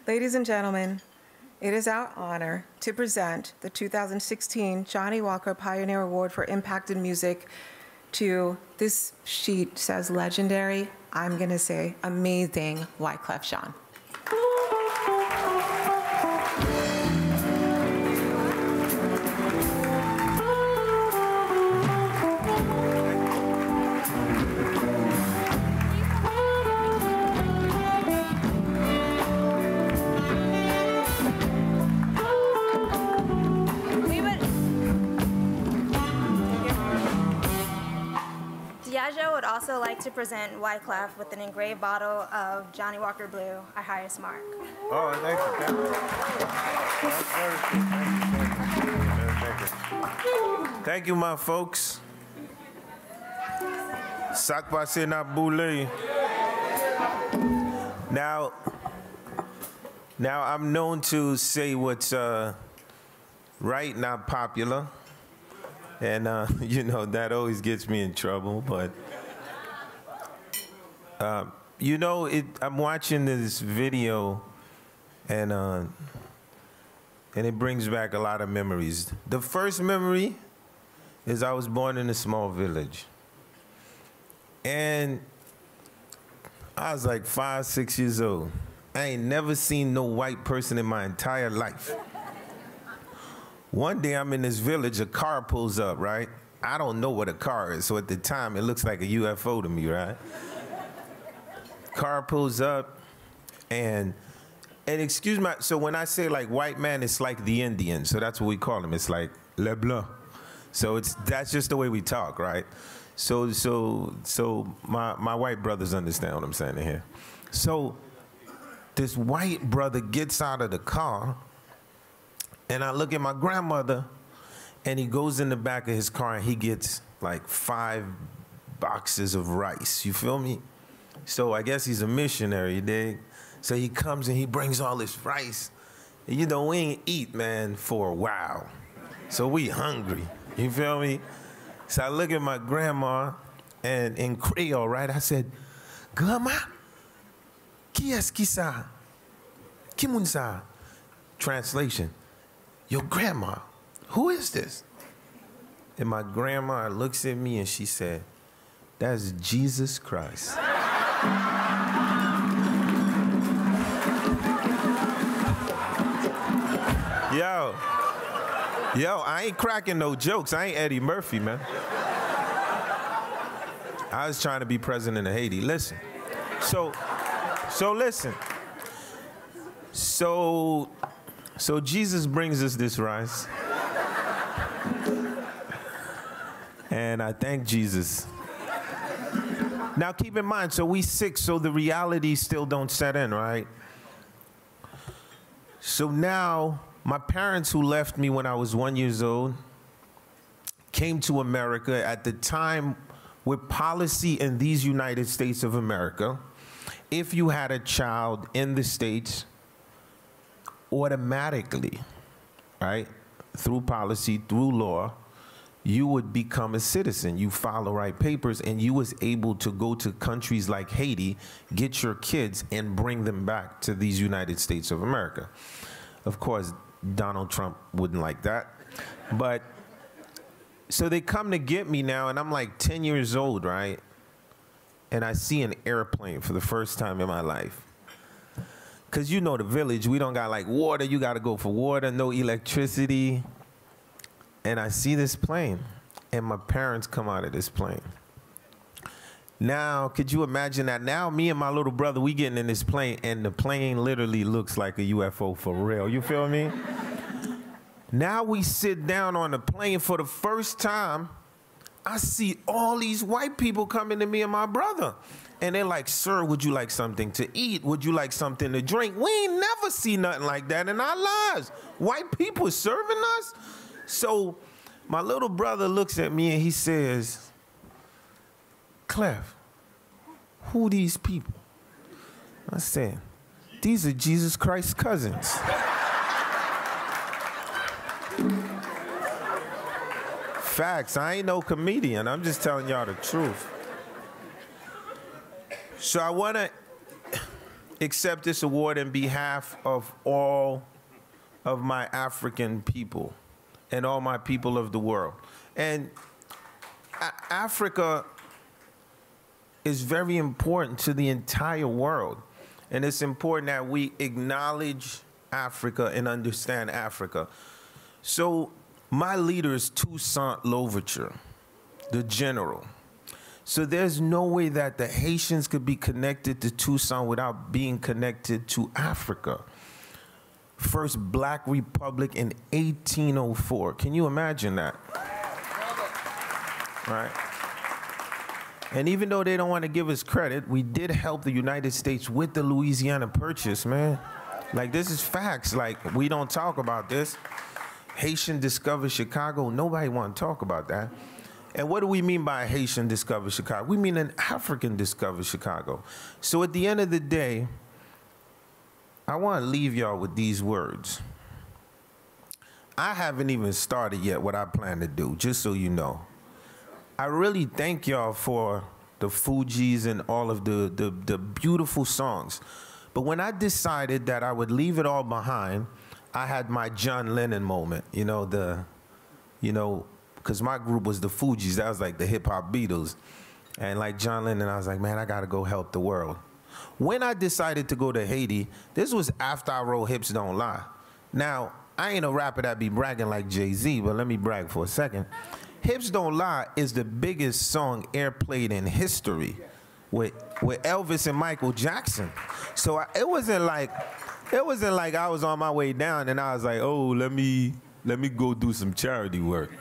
Ladies and gentlemen, it is our honor to present the 2016 Johnny Walker Pioneer Award for Impact in Music to, this sheet says legendary, I'm going to say amazing, Wyclef Jean. Diageo would also like to present Wyclef with an engraved bottle of Johnny Walker Blue, our highest mark. Oh, thank you. Thank you, my folks. Sakpase na boule. Now I'm known to say what's right, not popular. And, you know, that always gets me in trouble. But, you know, I'm watching this video, and it brings back a lot of memories. The first memory is I was born in a small village. And I was like 5, 6 years old. I ain't never seen no white person in my entire life. One day I'm in this village, a car pulls up, right? I don't know what a car is, so at the time it looks like a UFO to me, right? Car pulls up, and excuse me, so when I say like white man, it's like the Indian, so that's what we call him. It's like Le Blanc. So that's just the way we talk, right? So my white brothers understand what I'm saying here. So this white brother gets out of the car, and I look at my grandmother, and he goes in the back of his car, and he gets like 5 boxes of rice. You feel me? So I guess he's a missionary, you dig? So he comes and he brings all this rice. And, you know, we ain't eat, man, for a while. So we hungry. You feel me? So I look at my grandma, and in Creole, right, I said, Grandma, qui est-ce qui ça? Qui moun ça? Translation. Your grandma, who is this? And my grandma looks at me and she said, that's Jesus Christ. Yo, I ain't cracking no jokes. I ain't Eddie Murphy, man. I was trying to be president of Haiti. Listen, so listen. So Jesus brings us this rice. And I thank Jesus. Now keep in mind, so we 6, so the reality still don't set in, right? So now, my parents who left me when I was 1 year old came to America at the time with policy in these United States of America. If you had a child in the States, automatically, right, through policy, through law, you would become a citizen. You file the right papers, and you was able to go to countries like Haiti, get your kids, and bring them back to these United States of America. Of course, Donald Trump wouldn't like that. But, so they come to get me now, and I'm like 10 years old, right? And I see an airplane for the first time in my life. Because you know the village, we don't got like water, you got to go for water, no electricity. And I see this plane, and my parents come out of this plane. Now, could you imagine that? Now, me and my little brother, we getting in this plane, and the plane literally looks like a UFO for real. You feel me? Now we sit down on the plane for the first time. I see all these white people coming to me and my brother. And they're like, sir, would you like something to eat? Would you like something to drink? We ain't never seen nothing like that in our lives. White people serving us? So my little brother looks at me and he says, Clef, who are these people? I said, these are Jesus Christ's cousins. Facts, I ain't no comedian. I'm just telling y'all the truth. So I wanna accept this award in behalf of all of my African people and all my people of the world. And Africa is very important to the entire world. And it's important that we acknowledge Africa and understand Africa. So my leader is Toussaint Louverture, the general. So there's no way that the Haitians could be connected to Toussaint without being connected to Africa. First Black Republic in 1804. Can you imagine that? Right? And even though they don't want to give us credit, we did help the United States with the Louisiana Purchase, man. Like, this is facts. Like, we don't talk about this. Haitian discovered Chicago. Nobody want to talk about that. And what do we mean by Haitian discovered Chicago? We mean an African discovered Chicago. So at the end of the day, I want to leave y'all with these words. I haven't even started yet what I plan to do, just so you know. I really thank y'all for the Fugees and all of the beautiful songs. But when I decided that I would leave it all behind, I had my John Lennon moment, because my group was the Fugees. That was like the hip hop Beatles. And like John Lennon, I was like, man, I gotta go help the world. When I decided to go to Haiti, this was after I wrote Hips Don't Lie. Now, I ain't a rapper that be bragging like Jay-Z, but let me brag for a second. Hips Don't Lie is the biggest song airplayed in history with Elvis and Michael Jackson. So it wasn't like I was on my way down and I was like, oh, let me go do some charity work.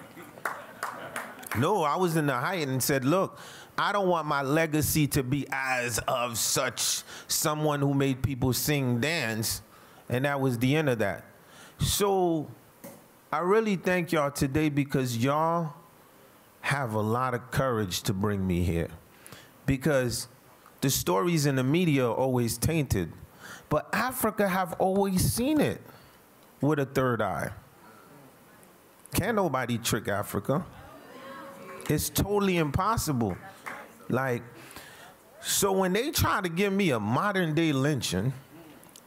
No, I was in the height and said, look, I don't want my legacy to be as of such someone who made people sing, dance, and that was the end of that. So I really thank y'all today because y'all have a lot of courage to bring me here. Because the stories in the media are always tainted, but Africa have always seen it with a third eye. Can't nobody trick Africa. It's totally impossible. Like, so when they try to give me a modern day lynching,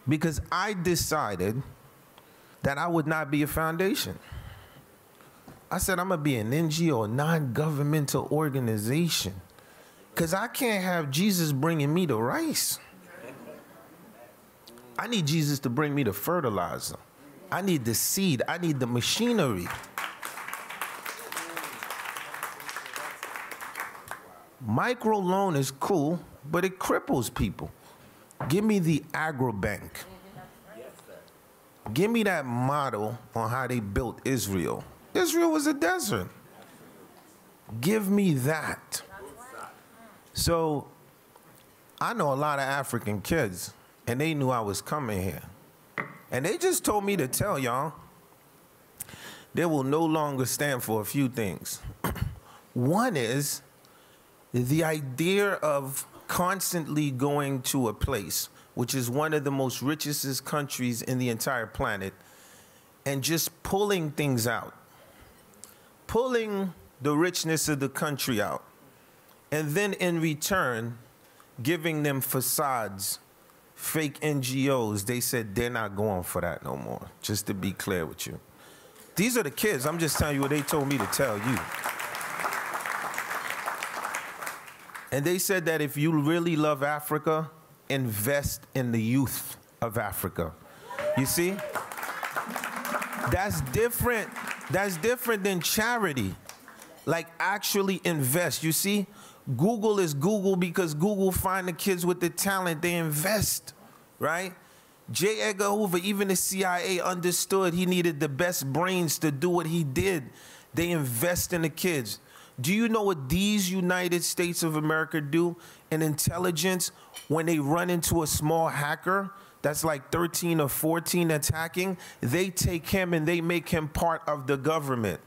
because I decided that I would not be a foundation. I said I'm gonna be an NGO, a non-governmental organization, because I can't have Jesus bringing me the rice. I need Jesus to bring me the fertilizer. I need the seed. I need the machinery. Microloan is cool, but it cripples people. Give me the agribank. Give me that model on how they built Israel. Israel was a desert. Give me that. So I know a lot of African kids, and they knew I was coming here. And they just told me to tell y'all, they will no longer stand for a few things. One is the idea of constantly going to a place, which is one of the most richest countries in the entire planet, and just pulling things out. Pulling the richness of the country out. And then in return, giving them facades, fake NGOs. They said they're not going for that no more, just to be clear with you. These are the kids. I'm just telling you what they told me to tell you. And they said that if you really love Africa, invest in the youth of Africa. You see? That's different. That's different than charity. Like, actually invest. You see? Google is Google because Google find the kids with the talent, they invest, right? J. Edgar Hoover, even the CIA understood he needed the best brains to do what he did. They invest in the kids. Do you know what these United States of America do in intelligence when they run into a small hacker that's like 13 or 14 that's hacking? They take him and they make him part of the government.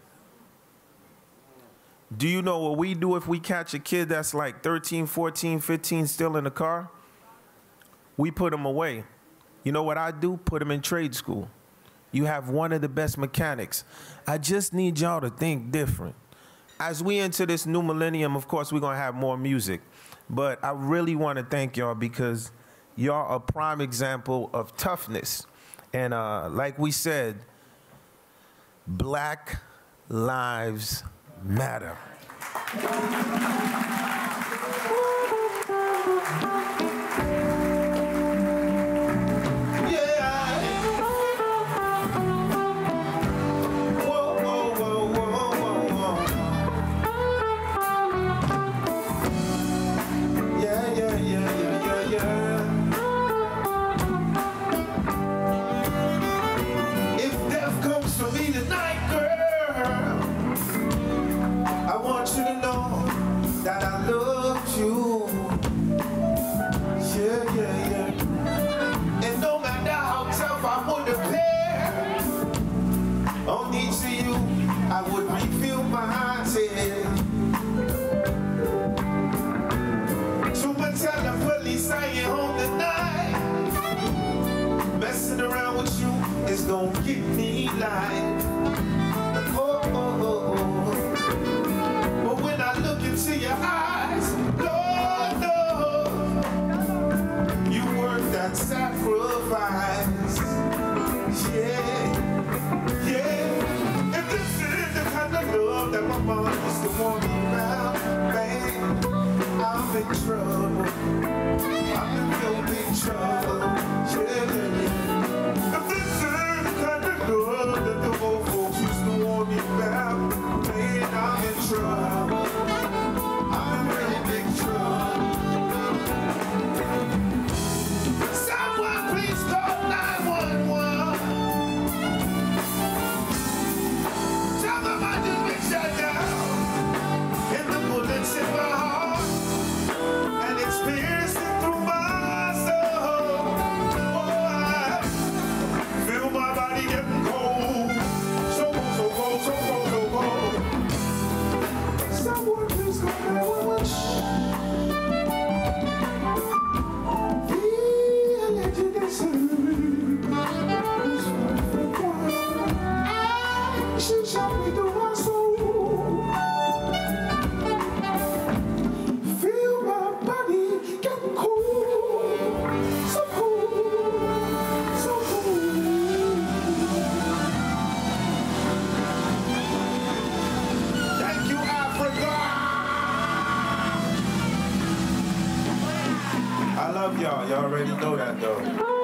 Do you know what we do if we catch a kid that's like 13, 14, 15 still in the car? We put him away. You know what I do? Put him in trade school. You have one of the best mechanics. I just need y'all to think different. As we enter this new millennium, of course, we're going to have more music. But I really want to thank y'all because y'all a prime example of toughness. And like we said, Black Lives Matter. That I loved you, yeah, yeah, yeah. And no matter how tough I would appear, on each of you, I would refill my tears. So much tell the police I ain't home tonight. Messing around with you is gonna get me life. Oh, oh, oh, oh. Into your eyes, Lord, Lord, you work that sacrifice, yeah, yeah. And this is the kind of love that my mom used to want me around, man. I'm in trouble, I'm in real big trouble, yeah, yeah. And this is the kind of love that the old folks used to want me around, man. I'm in trouble. Someone please call 911. Tell them I just been shut down. And the bullets in my heart and experiencing through my soul. Oh, I feel my body getting cold. So cold, so cold, so cold, so cold. Someone please call 911. She shot me through my soul. Feel my body getting cold. So cold, so cold. Thank you, Africa. I love y'all. Y'all already know that, though.